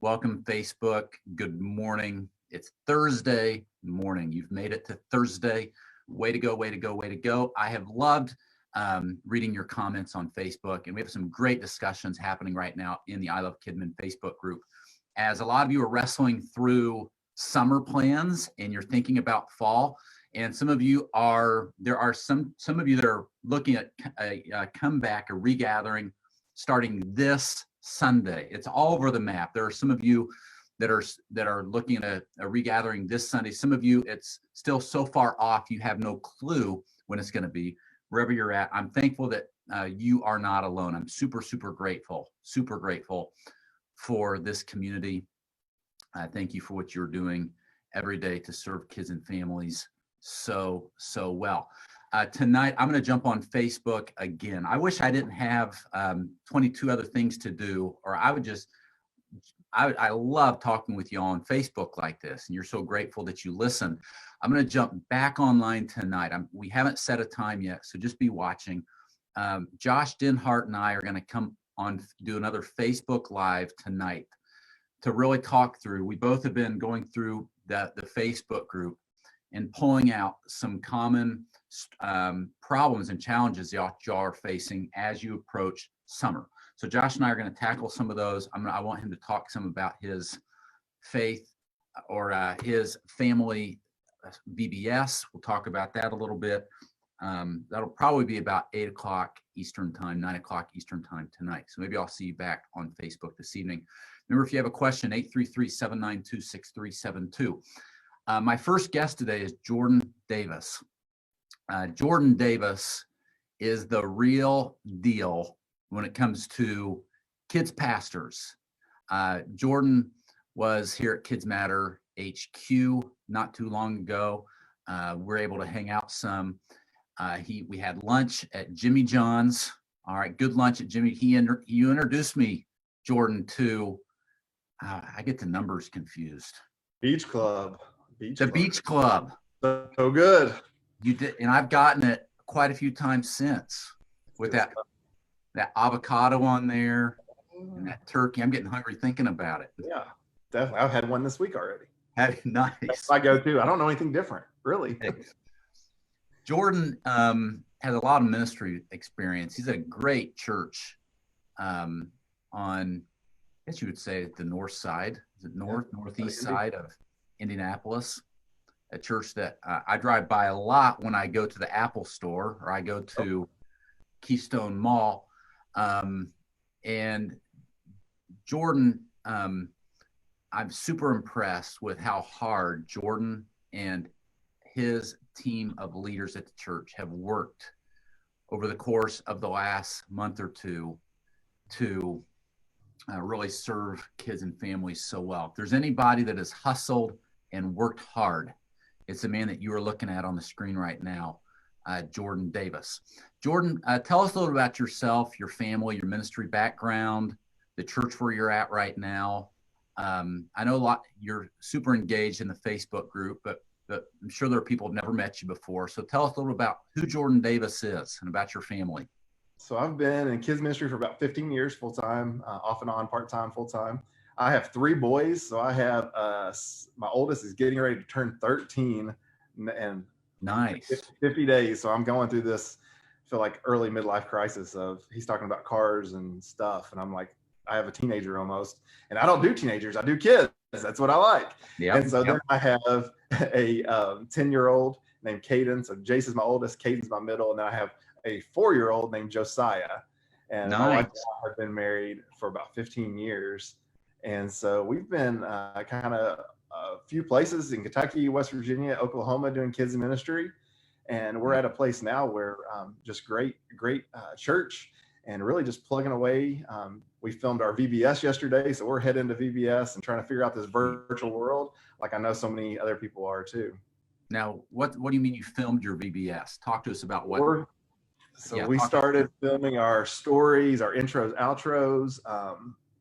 Welcome, Facebook. Good morning. It's Thursday morning. You've made it to Thursday. Way to go, way to go, way to go. I have loved reading your comments on Facebook, and we have some great discussions happening right now in the I Love Kidmin Facebook group. As a lot of you are wrestling through summer plans and you're thinking about fall, and some of you are, there are some of you that are looking at a comeback, a regathering starting this Sunday. It's all over the map. There are some of you that are looking at a regathering this Sunday. Some of you, it's still so far off, you have no clue when it's going to be. Wherever you're at, I'm thankful that you are not alone. I'm super grateful for this community. Thank you for what you're doing every day to serve kids and families so well. Tonight, I'm going to jump on Facebook again. I wish I didn't have 22 other things to do, or I would just, I love talking with you all on Facebook like this, and you're so grateful that you listen. I'm going to jump back online tonight. We haven't set a time yet, so just be watching. Josh Denhart and I are going to come on, do another Facebook Live tonight to really talk through. We both have been going through the Facebook group and pulling out some common problems and challenges y'all are facing as you approach summer. So Josh and I are going to tackle some of those. I want him to talk some about his faith or his family VBS. We'll talk about that a little bit. That'll probably be about 8 o'clock Eastern time, 9 o'clock Eastern time tonight. So maybe I'll see you back on Facebook this evening. Remember, if you have a question, 833-792-6372. My first guest today is Jordan Davis. Jordan Davis is the real deal when it comes to kids pastors. Jordan was here at Kids Matter HQ not too long ago. We're able to hang out some. We had lunch at Jimmy John's. All right, good lunch at Jimmy. You introduced me, Jordan, to, I get the numbers confused. Beach Club. Beach Club. So good. You did, and I've gotten it quite a few times since with that avocado on there and that turkey. I'm getting hungry thinking about it. Yeah, definitely. I've had one this week already. Nice. I go to. I don't know anything different, really. Jordan has a lot of ministry experience. He's at a great church on, I guess you would say, the north side. Is it northeast side of Indianapolis? A church that I drive by a lot when I go to the Apple store or I go to Keystone Mall. And Jordan, I'm super impressed with how hard Jordan and his team of leaders at the church have worked over the course of the last month or two to really serve kids and families so well. If there's anybody that has hustled and worked hard, it's the man that you are looking at on the screen right now, Jordan Davis. Jordan, tell us a little about yourself, your family, your ministry background, the church where you're at right now. I know you're super engaged in the Facebook group, but I'm sure there are people who've never met you before. So tell us a little about who Jordan Davis is and about your family. So I've been in kids ministry for about 15 years full-time, off and on, part-time, full-time. I have 3 boys. So I have, my oldest is getting ready to turn 13 and nice 50 days. So I'm going through this, I feel like early midlife crisis of he's talking about cars and stuff. And I'm like, I have a teenager almost, and I don't do teenagers. I do kids. That's what I like. Yeah. And so then I have a 10-year-old named Caden. So Jason's my oldest, Caden's my middle. And then I have a 4-year-old named Josiah. And nice. My wife and I have been married for about 15 years. And so we've been kind of a few places in Kentucky, West Virginia, Oklahoma doing kids ministry. And we're at a place now where just great church and really just plugging away. We filmed our VBS yesterday, so we're heading to VBS and trying to figure out this virtual world like I know so many other people are too. Now, what do you mean you filmed your VBS? Talk to us about what. We started filming our stories, our intros, outros,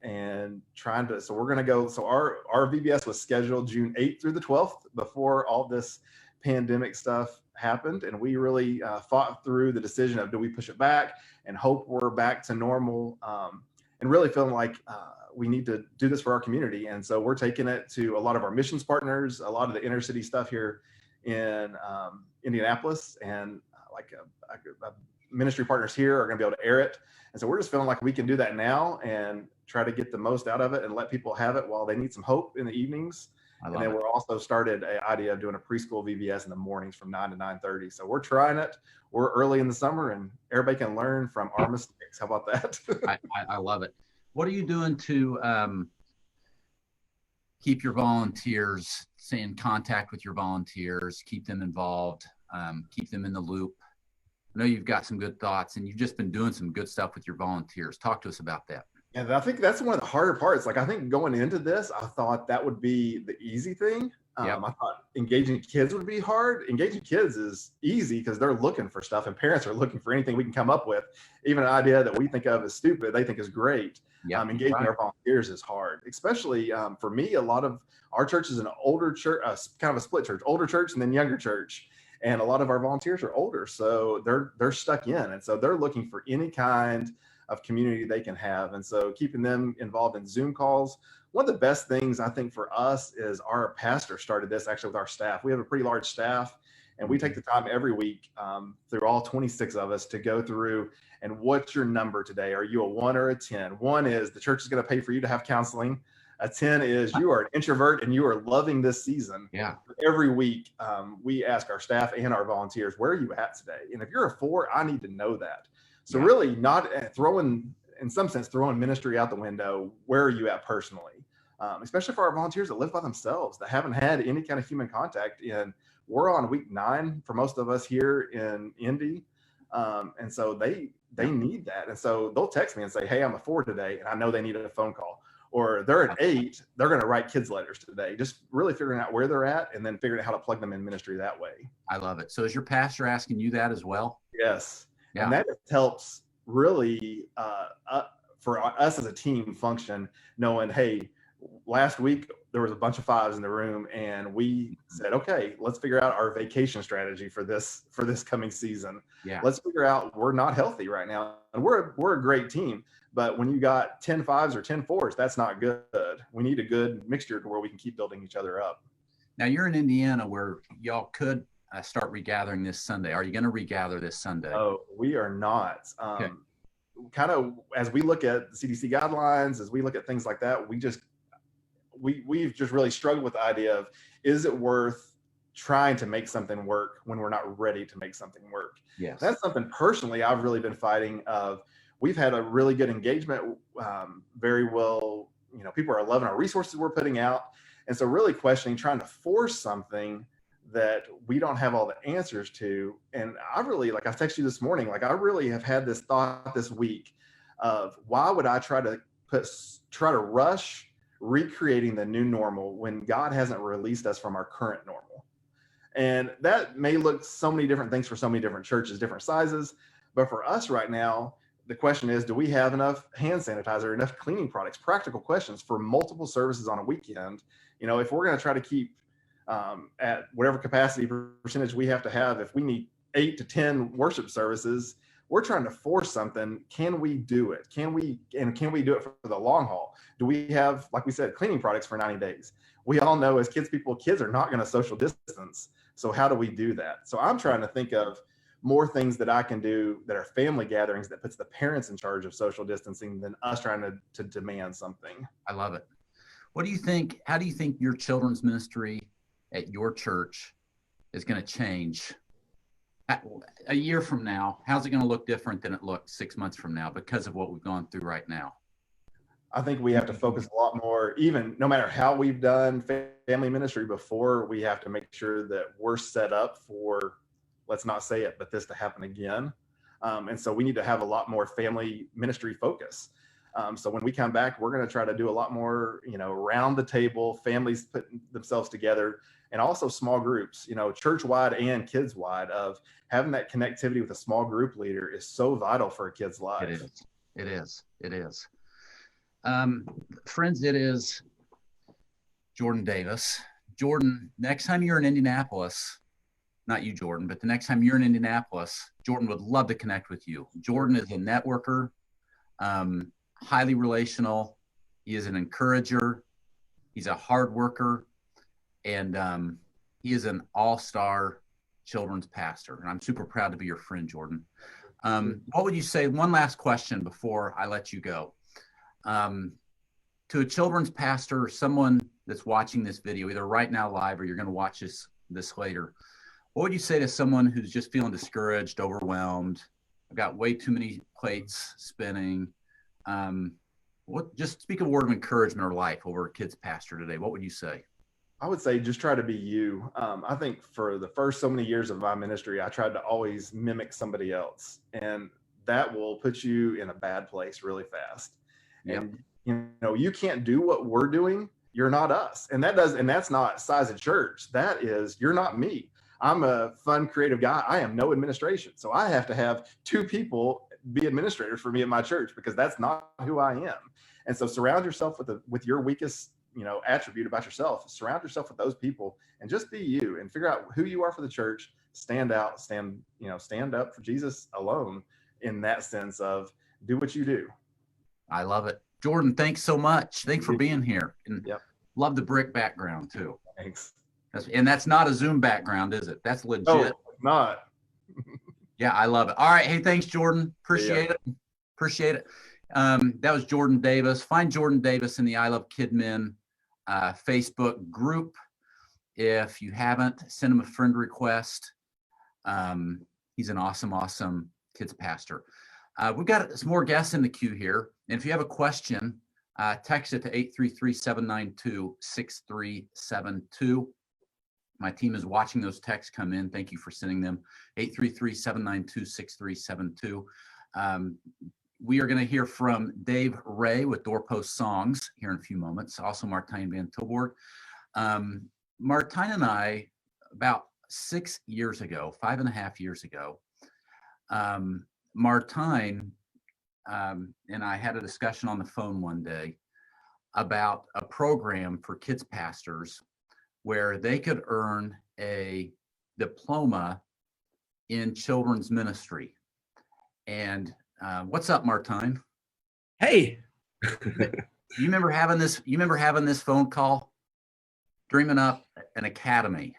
and trying to, so we're going to go, so our VBS was scheduled June 8th through the 12th before all this pandemic stuff happened. And we really fought through the decision of, do we push it back and hope we're back to normal and really feeling like we need to do this for our community. And so we're taking it to a lot of our missions partners, a lot of the inner city stuff here in Indianapolis, and ministry partners here are going to be able to air it. And so we're just feeling like we can do that now and try to get the most out of it and let people have it while they need some hope in the evenings. And then we're also started an idea of doing a preschool VBS in the mornings from 9 to 9:30. So we're trying it. We're early in the summer, and everybody can learn from our mistakes. How about that? I love it. What are you doing to keep your volunteers, stay in contact with your volunteers, keep them involved, keep them in the loop? I know you've got some good thoughts, and you've just been doing some good stuff with your volunteers. Talk to us about that. And I think that's one of the harder parts. Like, I think going into this, I thought that would be the easy thing. I thought engaging kids would be hard. Engaging kids is easy because they're looking for stuff, and parents are looking for anything we can come up with. Even an idea that we think of as stupid, they think is great. Engaging our volunteers is hard, especially for me. A lot of our church is an older church, kind of a split church, older church and then younger church. And a lot of our volunteers are older, so they're stuck in. And so they're looking for any kind of community they can have. And so keeping them involved in Zoom calls. One of the best things I think for us is our pastor started this actually with our staff. We have a pretty large staff, and we take the time every week through all 26 of us to go through and what's your number today? Are you a 1 or a 10? 1 is the church is going to pay for you to have counseling. A 10 is you are an introvert and you are loving this season. Yeah. Every week, we ask our staff and our volunteers, where are you at today? And if you're a 4, I need to know that. So really not throwing ministry out the window. Where are you at personally? Especially for our volunteers that live by themselves, that haven't had any kind of human contact. And we're on week 9 for most of us here in Indy. And so they need that. And so they'll text me and say, hey, I'm a 4 today. And I know they need a phone call. Or they're an 8, they're going to write kids letters today. Just really figuring out where they're at and then figuring out how to plug them in ministry that way. I love it. So is your pastor asking you that as well? Yes. Yeah. And that helps really for us as a team function, knowing, hey, last week there was a bunch of 5s in the room, and we said, okay, let's figure out our vacation strategy for this coming season. Yeah. Let's figure out, we're not healthy right now, and we're a great team, but when you got 10 5s or 10 4s, that's not good. We need a good mixture to where we can keep building each other up. Now you're in Indiana, where y'all could start regathering this Sunday. Are you going to regather this Sunday? Oh, we are not. Okay. Kind of as we look at the CDC guidelines, as we look at things like that, we've just really struggled with the idea of, is it worth trying to make something work when we're not ready to make something work? Yes. That's something personally I've really been fighting of. We've had a really good engagement, very well, people are loving our resources we're putting out. And so really questioning, trying to force something that we don't have all the answers to. And I really, like I texted you this morning, like I really have had this thought this week of, why would I try to rush recreating the new normal when God hasn't released us from our current normal? And that may look so many different things for so many different churches, different sizes. But for us right now, the question is, do we have enough hand sanitizer, enough cleaning products? Practical questions for multiple services on a weekend. If we're going to try to keep at whatever capacity percentage we have to have, if we need 8 to 10 worship services, we're trying to force something. Can we do it? Can we do it for the long haul? Do we have, like we said, cleaning products for 90 days? We all know as kids are not going to social distance. So how do we do that? So I'm trying to think of more things that I can do that are family gatherings that puts the parents in charge of social distancing than us trying to demand something. I love it. What do you think? How do you think your children's ministry at your church is going to change a year from now? How's it going to look different than it looked 6 months from now because of what we've gone through right now? I think we have to focus a lot more, even no matter how we've done family ministry before, we have to make sure that we're set up for, let's not say it, but this to happen again. And so we need to have a lot more family ministry focus. So when we come back, we're going to try to do a lot more, around the table, families putting themselves together, and also small groups, church-wide and kids-wide, of having that connectivity with a small group leader is so vital for a kid's life. It is. Friends, it is Jordan Davis. Jordan, next time you're in Indianapolis, not you, Jordan, but the next time you're in Indianapolis, Jordan would love to connect with you. Jordan is a networker. highly relational. He is an encourager. He's a hard worker, and he is an all-star children's pastor. And I'm super proud to be your friend, Jordan. What would you say? One last question before I let you go. To a children's pastor, or someone that's watching this video, either right now live or you're going to watch this later, what would you say to someone who's just feeling discouraged, overwhelmed? I've got way too many plates spinning. Just speak a word of encouragement or life over a kid's pastor today. What would you say? I would say just try to be you. I think for the first so many years of my ministry, I tried to always mimic somebody else, and that will put you in a bad place really fast. Yep. And you can't do what we're doing. You're not us, and that's not size of church. That is, you're not me. I'm a fun, creative guy. I am no administration, so I have to have two people be administrators for me at my church because that's not who I am. And so, surround yourself with your weakest attribute about yourself. Surround yourself with those people and just be you and figure out who you are for the church. Stand out, stand up for Jesus alone in that sense of do what you do. I love it. Jordan, thanks so much. Thanks for being here. And Yep. Love the brick background too. Thanks. That's not a Zoom background, is it? That's legit. No, not. Yeah, I love it. All right. Hey, thanks, Jordan. Appreciate it. Appreciate it. That was Jordan Davis. Find Jordan Davis in the I Love Kidmin Facebook group. If you haven't, send him a friend request. He's an awesome kids pastor. We've got some more guests in the queue here. And if you have a question, text it to 833-792-6372. My team is watching those texts come in. Thank you for sending them. 833-792-6372. We are going to hear from Dave Ray with Doorpost Songs here in a few moments. Also, Martijn Van Tilborgh. Martijn and I, about 6 years ago, 5.5 years ago, Martijn and I had a discussion on the phone one day about a program for kids pastors where they could earn a diploma in children's ministry. And what's up, Martijn? Hey. You remember having this phone call, dreaming up an academy?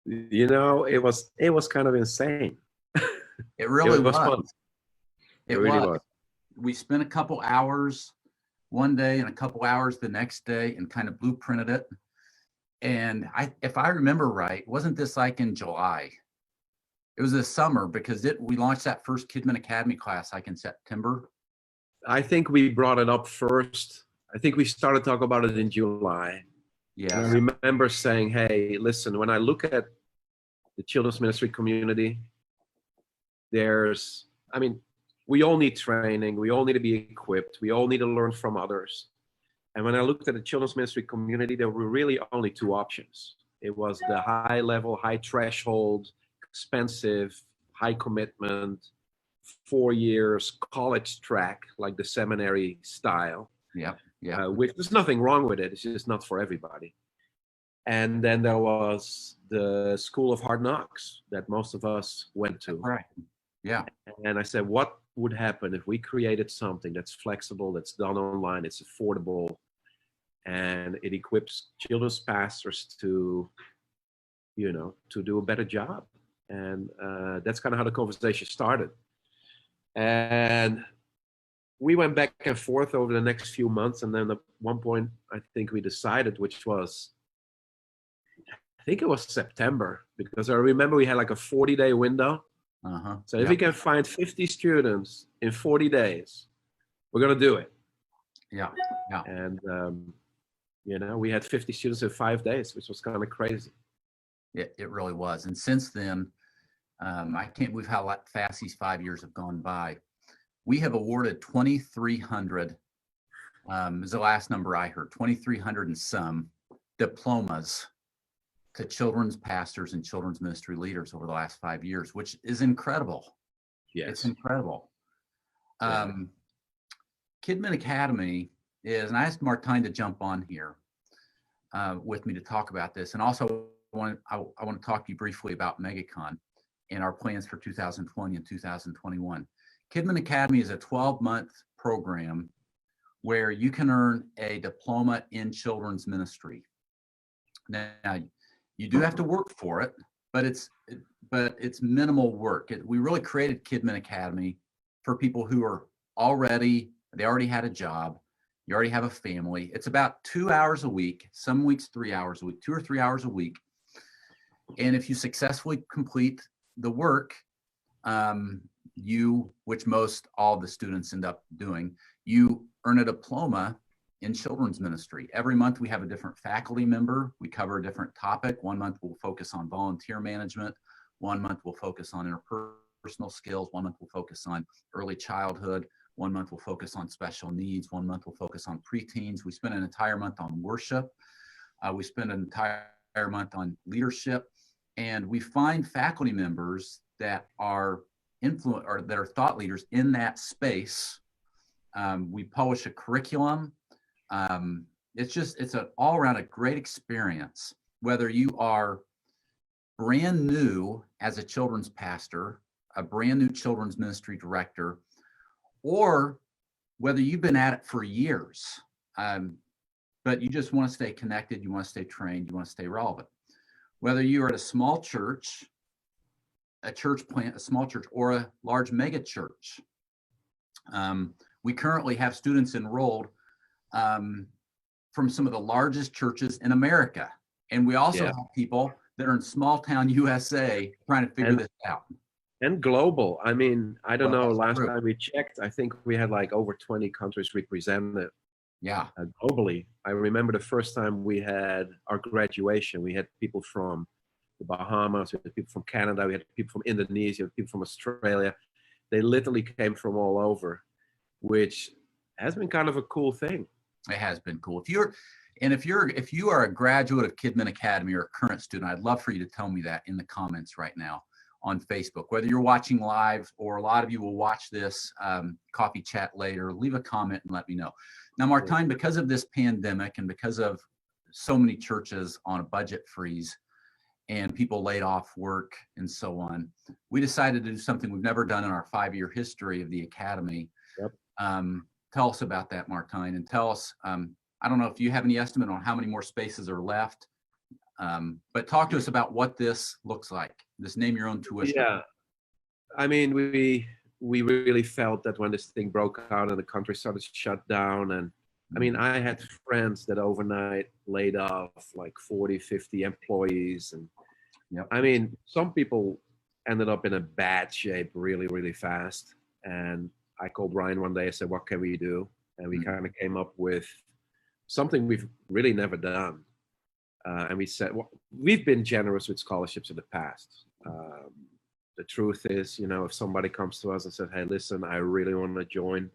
It was kind of insane. It really was. Fun. It really was. We spent a couple hours one day and a couple hours the next day and kind of blueprinted it. And if I remember right, wasn't this like in July? It was this summer because we launched that first Kidmin Academy class like in September. I think we brought it up first. I think we started talking about it in July. Yeah. I remember saying, hey, listen, when I look at the children's ministry community, we all need training. We all need to be equipped. We all need to learn from others. And when I looked at the children's ministry community, there were really only two options. It was the high level, high threshold, expensive, high commitment, 4 years college track, like the seminary style. Yeah. Which there's nothing wrong with it. It's just not for everybody. And then there was the School of Hard Knocks that most of us went to. Right. Yeah. And I said, what would happen if we created something that's flexible, that's done online, it's affordable, and it equips children's pastors to do a better job? And that's kind of how the conversation started. And we went back and forth over the next few months. And then at one point, I think we decided, I think it was September, because I remember we had like a 40-day window. So if we can find 50 students in 40 days, we're going to do it. Yeah. And, we had 50 students in 5 days, which was kind of crazy. It really was. And since then, I can't believe how fast these 5 years have gone by. We have awarded 2,300, is the last number I heard, 2,300 and some diplomas to children's pastors and children's ministry leaders over the last 5 years, which is incredible. Yes. It's incredible. Yeah. Kidmin Academy is, and I asked Martijn to jump on here with me to talk about this. And also I want to talk to you briefly about MegaCon and our plans for 2020 and 2021. Kidmin Academy is a 12-month program where you can earn a diploma in children's ministry. Now, you do have to work for it, but it's minimal work. We really created Kidmin Academy for people who are they already had a job, you already have a family. It's about 2 hours a week, some weeks 3 hours a week, 2 or 3 hours a week. And if you successfully complete the work, which most all the students end up doing, you earn a diploma in children's ministry. Every month we have a different faculty member. We cover a different topic. 1 month we'll focus on volunteer management. 1 month we'll focus on interpersonal skills. 1 month we'll focus on early childhood. 1 month we'll focus on special needs. 1 month we'll focus on preteens. We spend an entire month on worship. We spend an entire month on leadership. And we find faculty members that are that are thought leaders in that space. We publish a curriculum. It's an all around a great experience, whether you are brand new as a children's pastor, a brand new children's ministry director, or whether you've been at it for years, but you just want to stay connected, you want to stay trained, you want to stay relevant. Whether you are at a small church, a church plant, a small church, or a large mega church. We currently have students enrolled from some of the largest churches in America. And we also have people that are in small town USA trying to figure this out. And global. I mean, I don't know, last time we checked, I think we had like over 20 countries represented. Yeah. Globally. I remember the first time we had our graduation, we had people from the Bahamas, we had people from Canada, we had people from Indonesia, we had people from Australia. They literally came from all over, which has been kind of a cool thing. It has been cool. If you are a graduate of Kidmin Academy or a current student, I'd love for you to tell me that in the comments right now on Facebook. Whether you're watching live or a lot of you will watch this coffee chat later, leave a comment and let me know. Now, Martijn, because of this pandemic and because of so many churches on a budget freeze and people laid off work and so on, we decided to do something we've never done in our 5-year history of the Academy. Yep. Tell us about that, Martijn, and tell us, I don't know if you have any estimate on how many more spaces are left, but talk to us about what this looks like, this name your own tuition. Yeah, I mean, we really felt that when this thing broke out and the country started to shut down, and I mean, I had friends that overnight laid off like 40, 50 employees. And I mean, some people ended up in a bad shape really, really fast. And I called Ryan one day, I said, what can we do? And we kind of came up with something we've really never done. And we said, well, we've been generous with scholarships in the past. The truth is, you know, if somebody comes to us and says, hey, listen, I really want to join,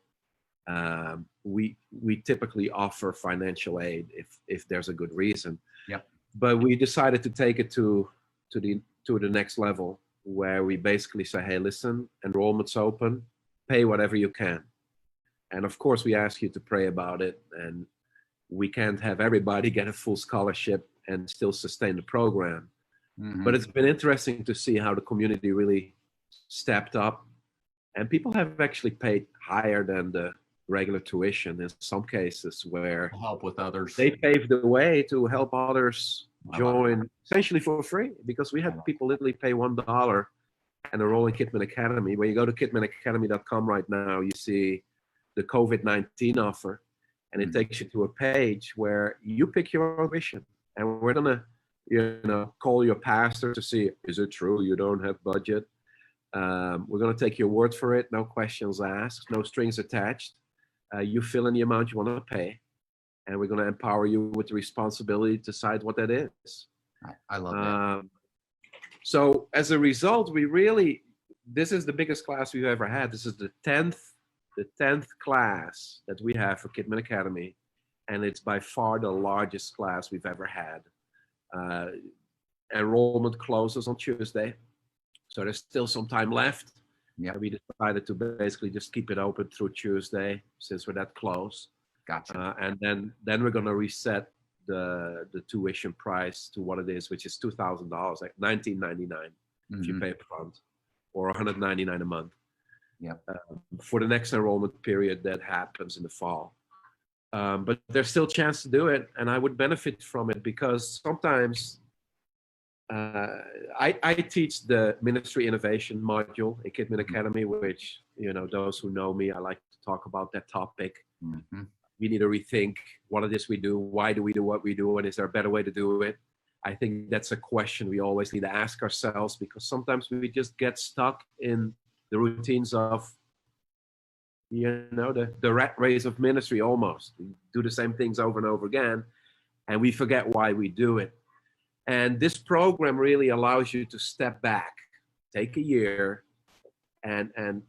we typically offer financial aid if there's a good reason. Yep. But we decided to take it to the next level, where we basically say, hey, listen, enrollment's open, pay whatever you can. And of course, we ask you to pray about it. And we can't have everybody get a full scholarship and still sustain the program. Mm-hmm. But it's been interesting to see how the community really stepped up. And people have actually paid higher than the regular tuition in some cases, where help with others. They paved the way to help others join essentially for free, because we had people literally pay $1 and enroll in Kidmin Academy. When you go to kidminacademy.com right now, you see the COVID-19 offer, and it takes you to a page where you pick your own mission. And we're gonna, call your pastor to see, is it true you don't have budget? We're gonna take your word for it, no questions asked, no strings attached. You fill in the amount you want to pay, and we're going to empower you with the responsibility to decide what that is. I love that. So as a result, this is the biggest class we've ever had. This is the 10th class that we have for Kidmin Academy, and it's by far the largest class we've ever had. Enrollment closes on Tuesday, so there's still some time left. Yeah, we decided to basically just keep it open through Tuesday since we're that close. Gotcha. And then we're going to reset the tuition price to what it is, which is $2,000, like $1,999 if you pay up front, or $199 a month. Yep. For the next enrollment period that happens in the fall. But there's still a chance to do it, and I would benefit from it, because sometimes I teach the ministry innovation module at Kidmin Academy, which, those who know me, I like to talk about that topic. Mm-hmm. We need to rethink what it is we do, why do we do what we do, and is there a better way to do it? I think that's a question we always need to ask ourselves, because sometimes we just get stuck in the routines of, the rat race of ministry almost. We do the same things over and over again, and we forget why we do it. And this program really allows you to step back, take a year, and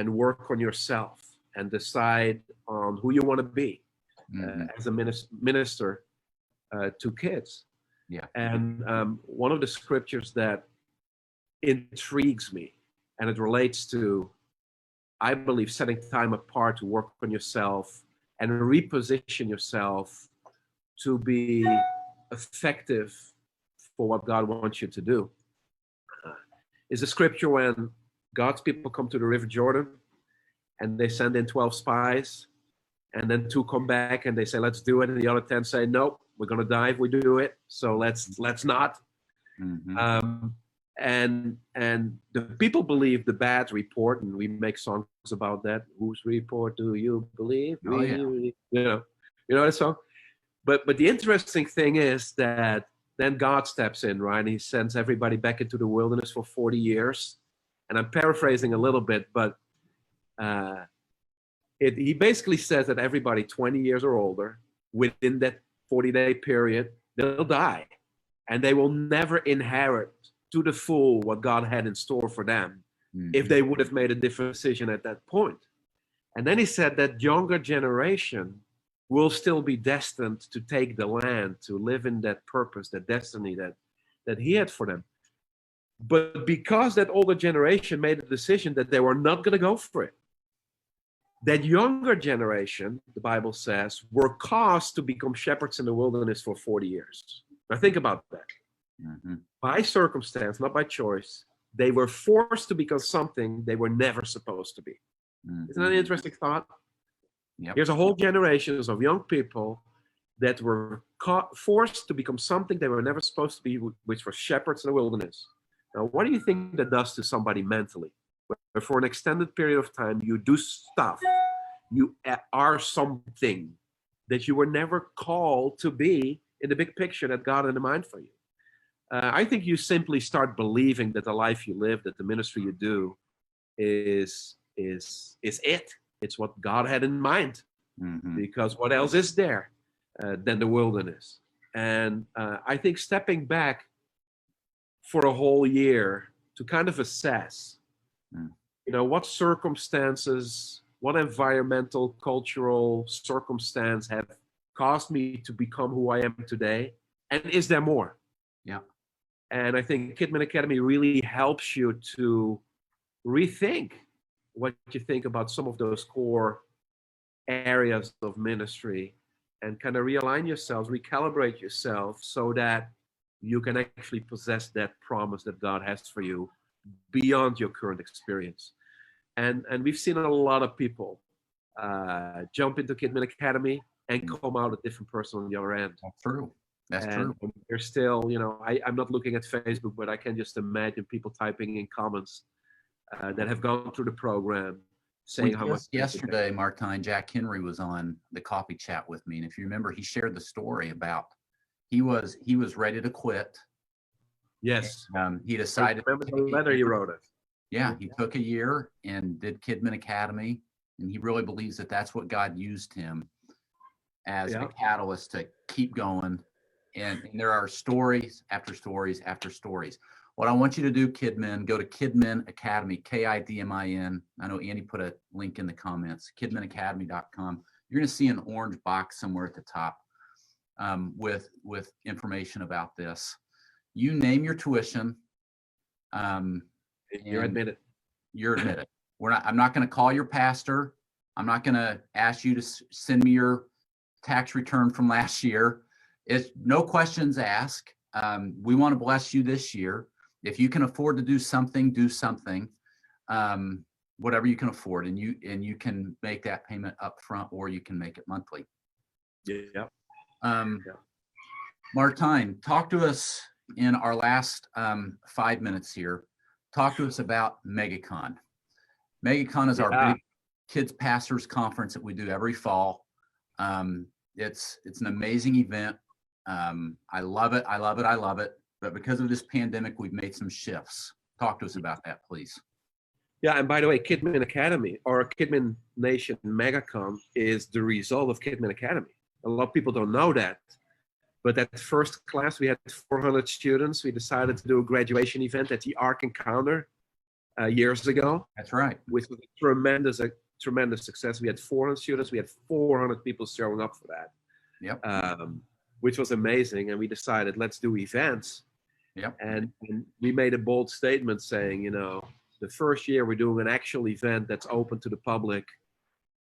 work on yourself and decide on who you want to be as a minister to kids. Yeah. And one of the scriptures that intrigues me, and it relates to, I believe, setting time apart to work on yourself and reposition yourself to be effective for what God wants you to do, is a scripture when God's people come to the River Jordan and they send in 12 spies, and then 2 come back and they say, let's do it. And the other 10 say, nope, we're going to die if we do it. So let's not. Mm-hmm. And the people believe the bad report, and we make songs about that. Whose report do you believe? Oh, yeah. You know that song. But the interesting thing is that then God steps in, right? And he sends everybody back into the wilderness for 40 years. And I'm paraphrasing a little bit, but he basically says that everybody 20 years or older, within that 40-day period, they'll die. And they will never inherit to the full what God had in store for them, if they would have made a different decision at that point. And then he said that younger generation will still be destined to take the land, to live in that purpose, that destiny that he had for them. But because that older generation made a decision that they were not going to go for it, that younger generation, the Bible says, were caused to become shepherds in the wilderness for 40 years. Now think about that. Mm-hmm. By circumstance, not by choice, they were forced to become something they were never supposed to be. Mm-hmm. Isn't that an interesting thought? Yep. Here's a whole generation of young people that were forced to become something they were never supposed to be, which were shepherds in the wilderness. Now, what do you think that does to somebody mentally? Where for an extended period of time, you do stuff, you are something that you were never called to be in the big picture that God had in mind for you. I think you simply start believing that the life you live, that the ministry you do, is it. It's what God had in mind. Mm-hmm. Because what else is there than the wilderness? And I think stepping back for a whole year to kind of assess, what circumstances, what environmental, cultural circumstance have caused me to become who I am today, and is there more? Yeah. And I think Kidmin Academy really helps you to rethink what you think about some of those core areas of ministry, and kind of realign yourselves, recalibrate yourself, so that you can actually possess that promise that God has for you beyond your current experience. And we've seen a lot of people jump into Kidmin Academy and come out a different person on the other end. That's true. That's and true. There's still, I'm not looking at Facebook, but I can just imagine people typing in comments that have gone through the program, saying how much. Yesterday, Martijn, Jack Henry was on the coffee chat with me, and if you remember, he shared the story about he was ready to quit. Yes. And, he decided. I remember the letter you wrote it. Yeah, he took a year and did Kidmin Academy, and he really believes that that's what God used him as a catalyst to keep going. And there are stories after stories after stories. What I want you to do, Kidmin, go to Kidmin Academy, Kidmin. I know Andy put a link in the comments, kidminacademy.com. You're going to see an orange box somewhere at the top with information about this. You name your tuition. You're admitted. You're admitted. I'm not going to call your pastor. I'm not going to ask you to send me your tax return from last year. It's no questions asked. We want to bless you this year. If you can afford to do something, do something. Whatever you can afford, and you can make that payment up front, or you can make it monthly. Yeah. Um, Yeah. Martijn, talk to us in our last 5 minutes here. Talk to us about MegaCon. MegaCon is our Yeah. big kids pastors conference that we do every fall. It's an amazing event. I love it. I love it. I love it. But because of this pandemic, we've made some shifts. Talk to us about that, please. Yeah, and by the way, Kidmin Academy or Kidmin Nation MegaCon is the result of Kidmin Academy. A lot of people don't know that. But that first class, we had 400 students. We decided to do a graduation event at the Ark Encounter years ago. That's right. Which was a tremendous success. We had 400 students. We had 400 people showing up for that. Yep. Which was amazing. And we decided, let's do events. Yep. And we made a bold statement saying, you know, the first year we're doing an actual event that's open to the public.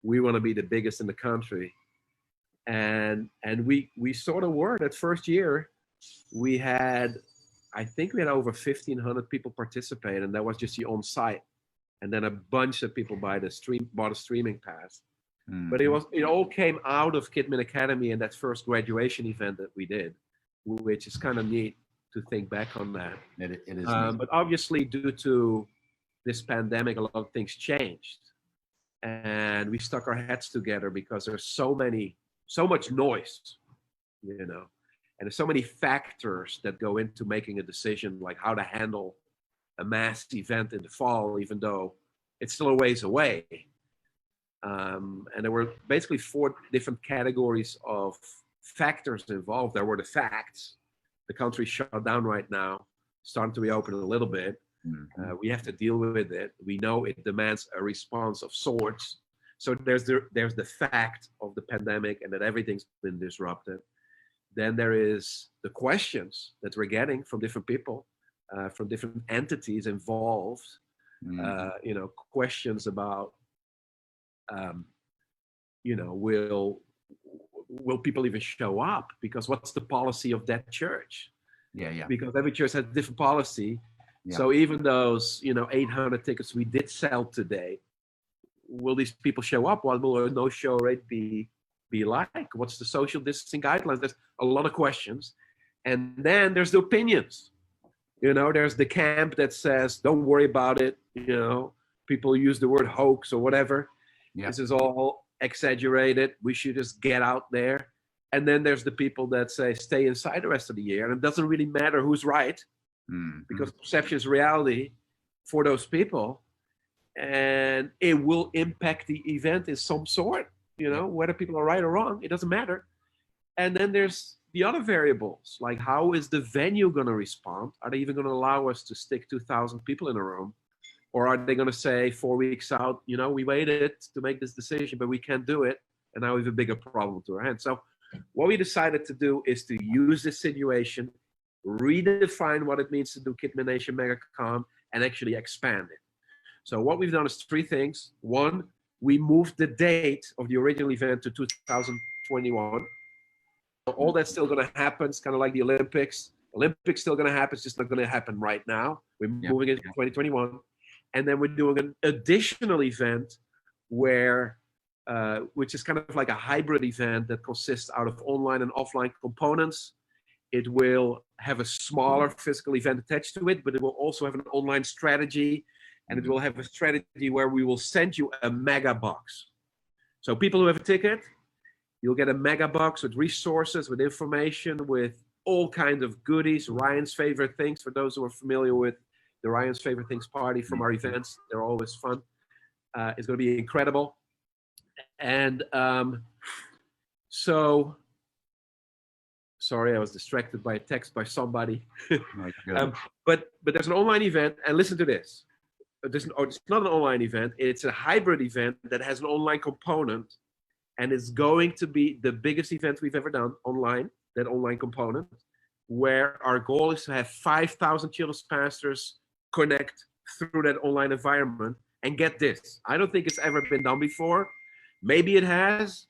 We want to be the biggest in the country. And we sort of were. That first year, I think we had over 1,500 people participate, and that was just the on-site. And then a bunch of people bought a streaming pass. Mm-hmm. But it all came out of Kidmin Academy and that first graduation event that we did, which is kind of neat to think back on that. It is. But obviously, due to this pandemic, a lot of things changed, and we stuck our heads together because there's so much noise, you know, and there's so many factors that go into making a decision, like how to handle a mass event in the fall, even though it's still a ways away. And there were basically 4 different categories of factors involved. There were the facts. The country's shut down right now, starting to reopen a little bit. Mm-hmm. We have to deal with it. We know it demands a response of sorts. So there's the fact of the pandemic and that everything's been disrupted. Then there is the questions that we're getting from different people, from different entities involved. Mm-hmm. You know, questions about, you know, will people even show up? Because what's the policy of that church? Yeah. Because every church has a different policy. Yeah. So even those, you know, 800 tickets we did sell today, will these people show up? What will a no-show rate be like? What's the social distancing guidelines? There's a lot of questions. And then there's the opinions. You know, there's the camp that says, don't worry about it. You know, people use the word hoax or whatever. Yeah. This is all exaggerated. We should just get out there. And then there's the people that say, stay inside the rest of the year. And it doesn't really matter who's right, because perception is reality for those people. And it will impact the event in some sort, you know, whether people are right or wrong, it doesn't matter. And then there's the other variables, like how is the venue going to respond? Are they even going to allow us to stick 2,000 people in a room? Or are they going to say 4 weeks out, you know, we waited to make this decision, but we can't do it. And now we have a bigger problem to our hands. So what we decided to do is to use this situation, redefine what it means to do Kidmin Nation MegaCon, and actually expand it. So what we've done is 3 things. 1, we moved the date of the original event to 2021. So all that's still going to happen. It's kind of like the Olympics. Olympics still going to happen. It's just not going to happen right now. We're moving it to 2021. And then we're doing an additional event where, which is kind of like a hybrid event that consists out of online and offline components. It will have a smaller physical event attached to it, but it will also have an online strategy. And it will have a strategy where we will send you a mega box. So people who have a ticket, you'll get a mega box with resources, with information, with all kinds of goodies, Ryan's favorite things. For those who are familiar with the Ryan's favorite things party from our events, they're always fun. It's going to be incredible. And so, sorry, I was distracted by a text by somebody. But there's an online event, and listen to this. It's not an online event. It's a hybrid event that has an online component, and it's going to be the biggest event we've ever done online, that online component, where our goal is to have 5,000 children's pastors connect through that online environment. And get this, I don't think it's ever been done before. Maybe it has.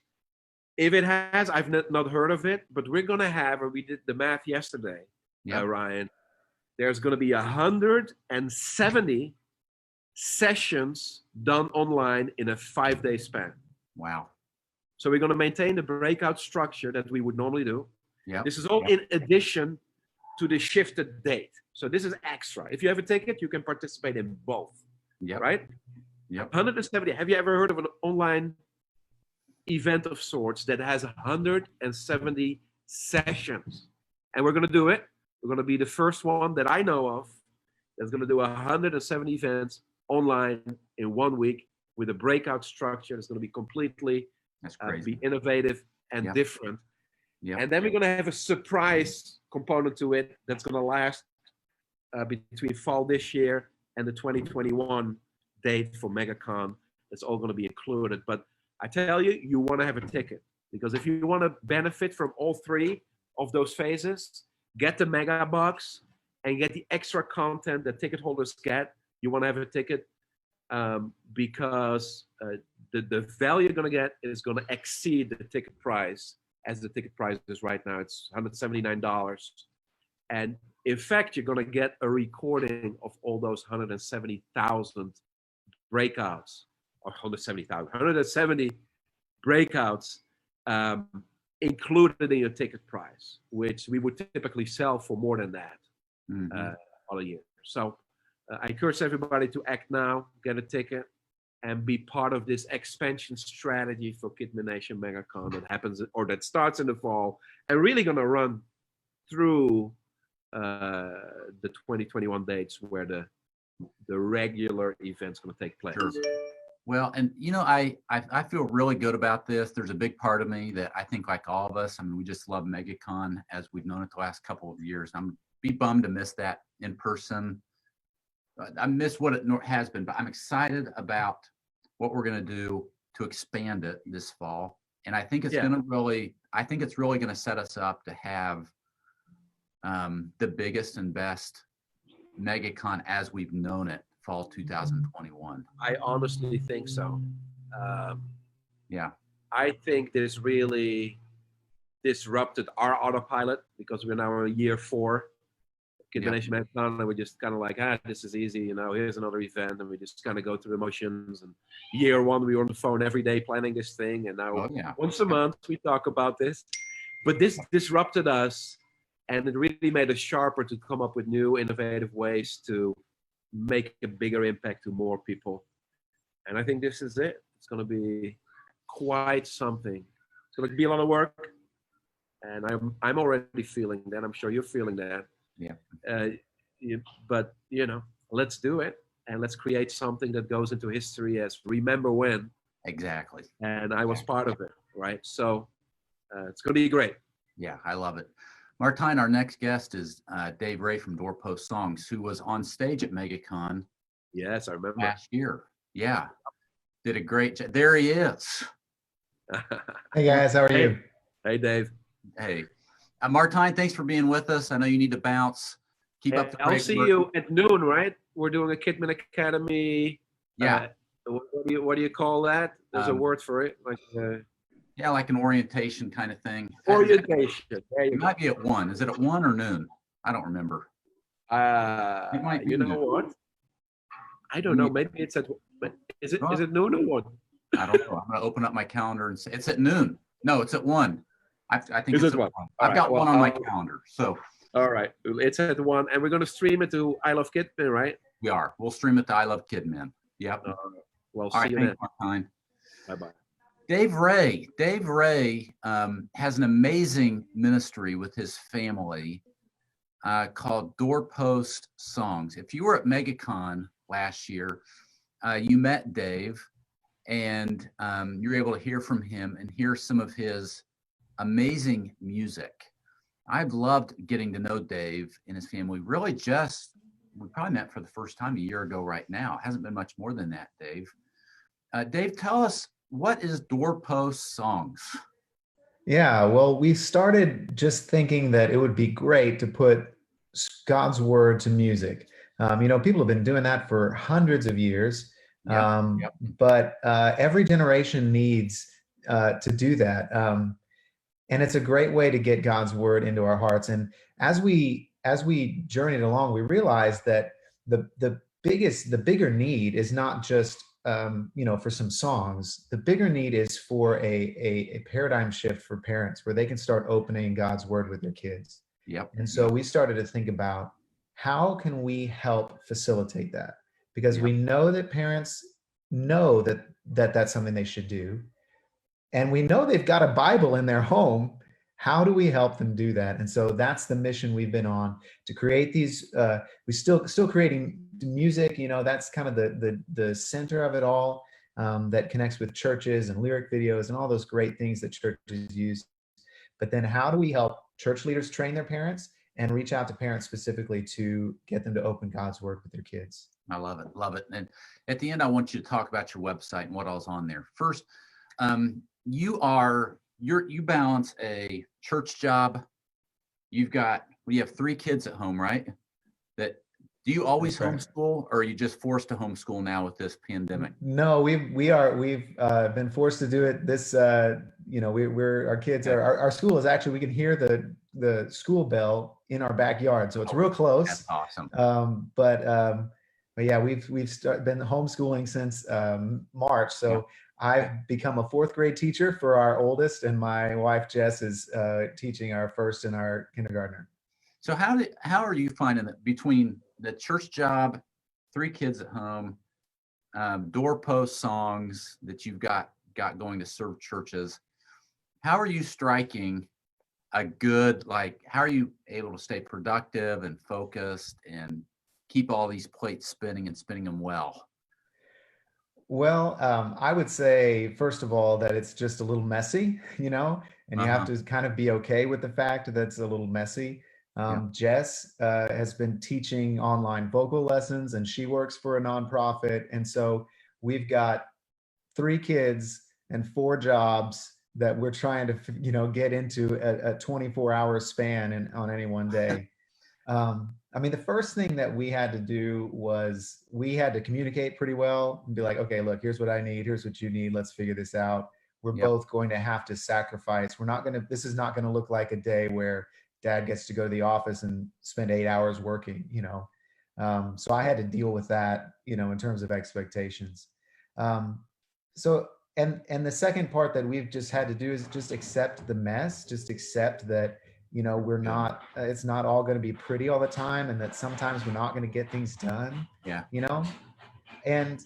If it has, I've not heard of it, but we're going to have, or we did the math yesterday, Ryan, there's going to be 170 sessions done online in a 5-day span. Wow. So we're going to maintain the breakout structure that we would normally do. Yeah. This is all in addition to the shifted date. So this is extra. If you have a ticket, you can participate in both. Yep. Right? Yep. 170. Have you ever heard of an online event of sorts that has 170 sessions? And we're going to do it. We're going to be the first one that I know of that's going to do 170 events online in 1 week with a breakout structure. It's going to be completely be innovative and different. Yeah. And then we're going to have a surprise component to it that's going to last between fall this year and the 2021 date for MegaCon. It's all going to be included. But I tell you, you want to have a ticket, because if you want to benefit from all three of those phases, get the mega box and get the extra content that ticket holders get. You want to have a ticket because the value you're going to get is going to exceed the ticket price, as the ticket price is right now. It's $179. And in fact, you're going to get a recording of all those 170,000 breakouts, or 170 breakouts included in your ticket price, which we would typically sell for more than that all a year. So I encourage everybody to act now, get a ticket, and be part of this expansion strategy for Kidmin Nation MegaCon that happens, or that starts in the fall, and really going to run through the 2021 dates where the regular event's going to take place. Sure. Well, and you know, I feel really good about this. There's a big part of me that I think, like all of us, I mean, we just love MegaCon as we've known it the last couple of years. I'm be bummed to miss that in person. I miss what it has been, but I'm excited about what we're going to do to expand it this fall. And I think it's going to really, it's really going to set us up to have the biggest and best MegaCon as we've known it, fall 2021. I honestly think so. Yeah. I think this really disrupted our autopilot, because we're now in year 4. Kidmin Nation MegaCon, and we're just kind of like, this is easy, you know, here's another event, and we just kind of go through the motions. And year 1, we were on the phone every day planning this thing, and now once a month we talk about this. But this disrupted us, and it really made us sharper to come up with new, innovative ways to make a bigger impact to more people. And I think this is it. It's going to be quite something. It's going to be a lot of work, and I'm already feeling that. I'm sure you're feeling that. Yeah. But you know, let's do it, and let's create something that goes into history as remember when. Exactly. And I was part of it, right? So it's going to be great. Yeah, I love it. Martijn, our next guest is Dave Ray from Doorpost Songs, who was on stage at MegaCon. Yes, I remember. Last year. Yeah. Did a great job. There he is. Hey guys, how are you? Hey, Dave. Hey. Martijn, thanks for being with us. I know you need to bounce. Keep up the great I'll see work. you at noon, right? We're doing a Kidmin Academy. Yeah. What do you call that? There's a word for it. Like yeah, like an orientation kind of thing. Orientation. There you It might be at 1. Is it at 1 or noon? I don't remember. It might be you know noon. what? I don't know. Maybe it's at. Is it noon or 1? I don't know. I'm gonna open up my calendar and say it's at noon. No, it's at 1. I think Is it's it at 1? 1. I've got one on my calendar. So all right, it's at 1, and we're going to stream it to I Love Kidmin, right? we are. We'll stream it to I Love Kidmin. Yep. Well, All see right. you then. Thanks, Martijn. Bye-bye. Dave Ray. Dave Ray has an amazing ministry with his family called Doorpost Songs. If you were at MegaCon last year, you met Dave, and you were able to hear from him and hear some of his amazing music. I've loved getting to know Dave and his family. Really, we probably met for the first time a year ago right now. It hasn't been much more than that, Dave. Dave, tell us, what is Doorpost Songs? Yeah, well, we started just thinking that it would be great to put God's word to music. You know, people have been doing that for hundreds of years, but every generation needs to do that. And it's a great way to get God's word into our hearts. And as we journeyed along, we realized that the bigger need is not just for some songs. The bigger need is for a paradigm shift for parents where they can start opening God's word with their kids. Yep. And so we started to think about how can we help facilitate that? Because we know that parents know that that's something they should do. And we know they've got a Bible in their home. How do we help them do that? And so that's the mission we've been on, to create these. We still creating music. That's kind of the center of it all, that connects with churches and lyric videos and all those great things that churches use. But then how do we help church leaders train their parents and reach out to parents specifically to get them to open God's word with their kids? I love it. Love it. And at the end, I want you to talk about your website and what all's on there. First, you balance a church job. You have 3 kids at home, right? Do you always homeschool, or are you just forced to homeschool now with this pandemic? No, we've been forced to do it. This, our kids are, our school is actually, we can hear the school bell in our backyard, so it's real close. That's awesome. But yeah, we've been homeschooling since March. So I've become a 4th grade teacher for our oldest, and my wife Jess is teaching our first and our kindergartner. So how are you finding that between the church job, 3 kids at home, Doorpost Songs that you've got going to serve churches? How are you striking a good, how are you able to stay productive and focused and keep all these plates spinning and spinning them well? Well, I would say, first of all, that it's just a little messy, and you have to kind of be okay with the fact that it's a little messy. Jess has been teaching online vocal lessons, and she works for a nonprofit. And so we've got 3 kids and 4 jobs that we're trying to, get into a 24-hour span on any one day. The first thing that we had to do was we had to communicate pretty well and be like, okay, look, here's what I need. Here's what you need. Let's figure this out. We're both going to have to sacrifice. This is not going to look like a day where Dad gets to go to the office and spend 8 hours working, So I had to deal with that, in terms of expectations. And the second part that we've just had to do is just accept the mess, just accept that, we're not, it's not all going to be pretty all the time, and that sometimes we're not going to get things done. And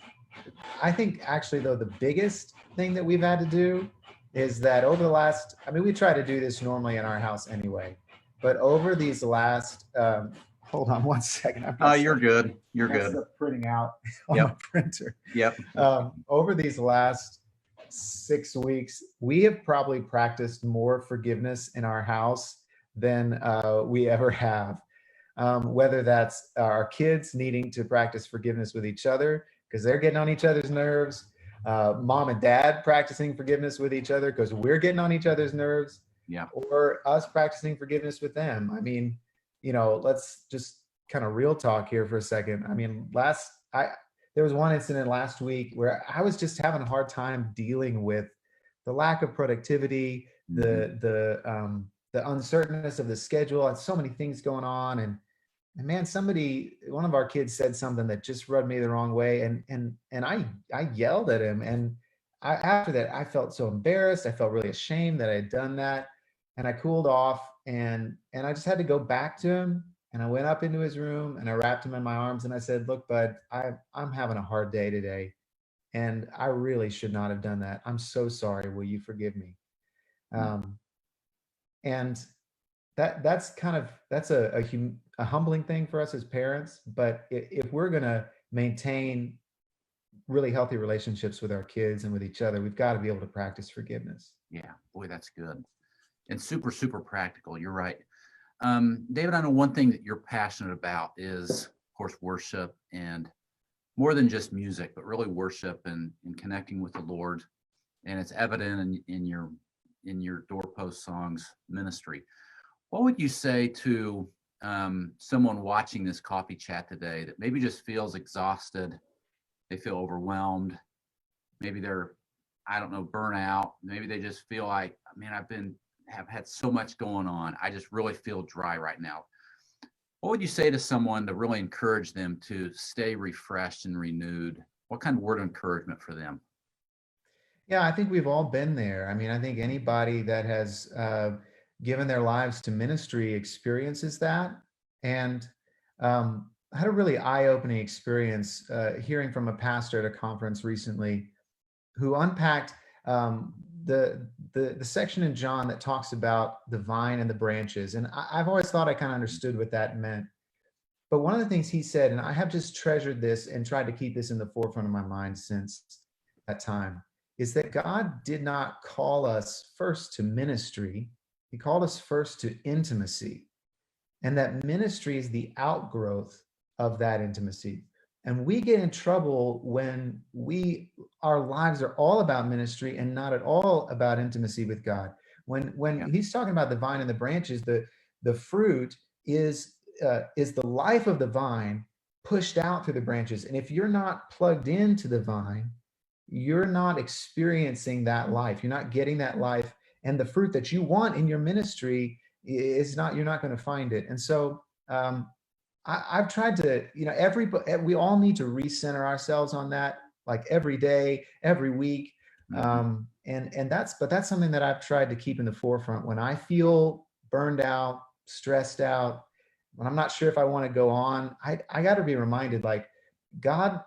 I think actually, though, the biggest thing that we've had to do is that over the last, we try to do this normally in our house anyway, but over these last, hold on one second. You're good. You're good. Printing out on the printer. Over these last 6 weeks, we have probably practiced more forgiveness in our house than we ever have. Whether that's our kids needing to practice forgiveness with each other because they're getting on each other's nerves, mom and dad practicing forgiveness with each other because we're getting on each other's nerves, or us practicing forgiveness with them. Let's just kind of real talk here for a second. There was one incident last week where I was just having a hard time dealing with the lack of productivity, the uncertainness of the schedule, and so many things going on. And man, one of our kids said something that just rubbed me the wrong way. And I yelled at him. And after that, I felt so embarrassed. I felt really ashamed that I had done that. And I cooled off, and I just had to go back to him. And I went up into his room and I wrapped him in my arms and I said, look, bud, I'm having a hard day today. And I really should not have done that. I'm so sorry. Will you forgive me? And that's a humbling thing for us as parents. But if we're going to maintain really healthy relationships with our kids and with each other, we've got to be able to practice forgiveness. Yeah, boy, that's good. And super, super practical. You're right. David, I know one thing that you're passionate about is, of course, worship, and more than just music, but really worship and connecting with the Lord. And it's evident in your Doorpost Songs ministry. What would you say to someone watching this coffee chat today that maybe just feels exhausted? They feel overwhelmed. Maybe they're, burnout. Maybe they just feel like, man, have had so much going on. I just really feel dry right now. What would you say to someone to really encourage them to stay refreshed and renewed What kind of word of encouragement for them? Yeah, I think we've all been there. I mean, I think anybody that has given their lives to ministry experiences that. And I had a really eye-opening experience hearing from a pastor at a conference recently who unpacked the section in John that talks about the vine and the branches. And I've always thought I kind of understood what that meant. But one of the things he said, and I have just treasured this and tried to keep this in the forefront of my mind since that time, is that God did not call us first to ministry. He called us first to intimacy. And that ministry is the outgrowth of that intimacy. And we get in trouble when our lives are all about ministry and not at all about intimacy with God. When he's talking about the vine and the branches, the fruit is the life of the vine pushed out through the branches. And if you're not plugged into the vine, you're not experiencing that life. You're not getting that life, and the fruit that you want in your ministry is not. You're not going to find it. And so I've tried to, we all need to recenter ourselves on that, like every day, every week. And that's something that I've tried to keep in the forefront when I feel burned out, stressed out, when I'm not sure if I want to go on. I got to be reminded, like, God,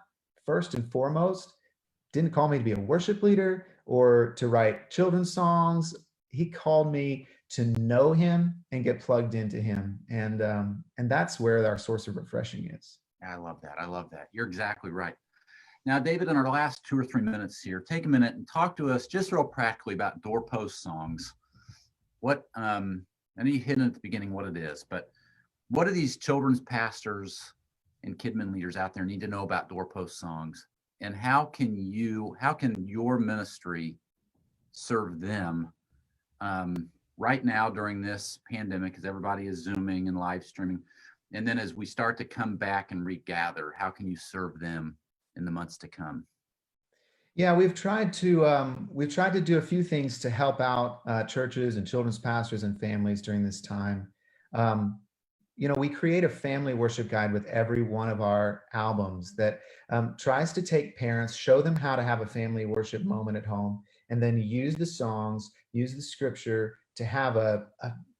first and foremost, didn't call me to be a worship leader or to write children's songs. He called me to know him and get plugged into him. And that's where our source of refreshing is. I love that. I love that. You're exactly right. Now, David, in our last 2 or 3 minutes here, take a minute and talk to us just real practically about Doorpost Songs. What, I know you hit at the beginning what it is, but what do these children's pastors and Kidmin leaders out there need to know about Doorpost Songs? And how can your ministry serve them right now during this pandemic, as everybody is Zooming and live streaming? And then as we start to come back and regather, how can you serve them in the months to come? Yeah, we've tried to do a few things to help out churches and children's pastors and families during this time. We create a family worship guide with every one of our albums that tries to take parents, show them how to have a family worship moment at home, and then use the songs, use the scripture to have a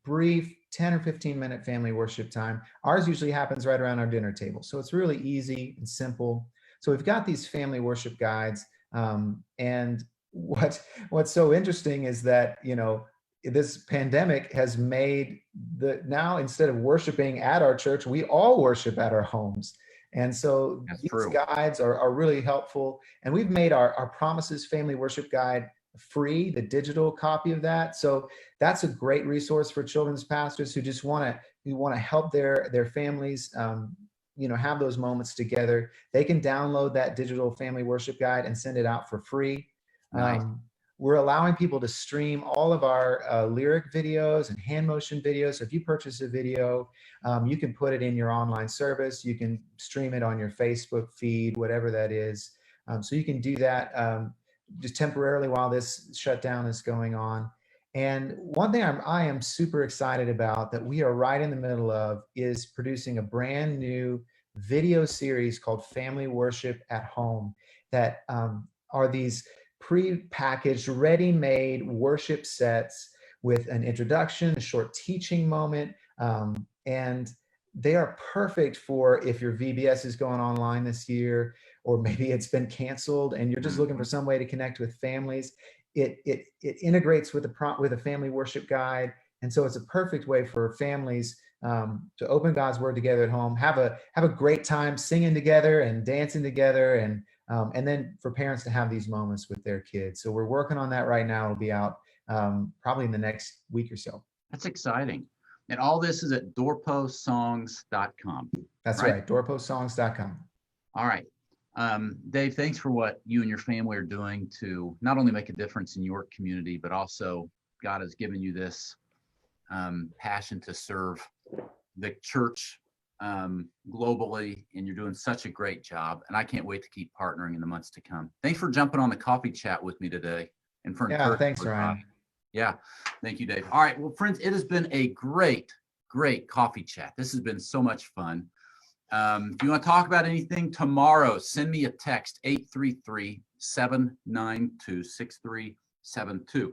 brief 10 or 15-minute family worship time. Ours usually happens right around our dinner table. So it's really easy and simple. So we've got these family worship guides. And what's so interesting is that, this pandemic has made now instead of worshiping at our church, we all worship at our homes. And so these guides are really helpful. And we've made our Promises Family Worship Guide free, the digital copy of that. So that's a great resource for children's pastors who just want to help their families, have those moments together. They can download that digital family worship guide and send it out for free. Nice. We're allowing people to stream all of our lyric videos and hand motion videos. So if you purchase a video, you can put it in your online service. You can stream it on your Facebook feed, whatever that is. So you can do that just temporarily while this shutdown is going on. And one thing I am super excited about that we are right in the middle of is producing a brand new video series called Family Worship at Home that are these pre-packaged, ready-made worship sets with an introduction, a short teaching moment, and they are perfect for if your VBS is going online this year, or maybe it's been canceled and you're just looking for some way to connect with families. It integrates with a family worship guide, and so it's a perfect way for families to open God's word together at home, have a great time singing together and dancing together, and then for parents to have these moments with their kids. So we're working on that right now. It'll be out probably in the next week or so. That's exciting. And all this is at doorpostsongs.com. That's right, doorpostsongs.com. All right. Dave, thanks for what you and your family are doing to not only make a difference in your community, but also God has given you this passion to serve the church globally, and you're doing such a great job. And I can't wait to keep partnering in the months to come. Thanks for jumping on the coffee chat with me today. And for thanks, Ryan. Yeah, thank you, Dave. All right, well, friends, it has been a great coffee chat. This has been so much fun. If you want to talk about anything tomorrow, send me a text, 833-792-6372.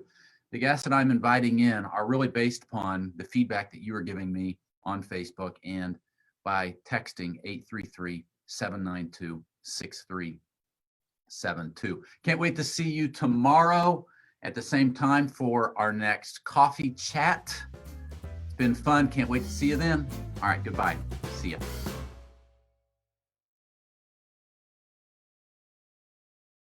The guests that I'm inviting in are really based upon the feedback that you are giving me on Facebook and by texting 833-792-6372. Can't wait to see you tomorrow at the same time for our next coffee chat. It's been fun. Can't wait to see you then. All right, goodbye. See ya.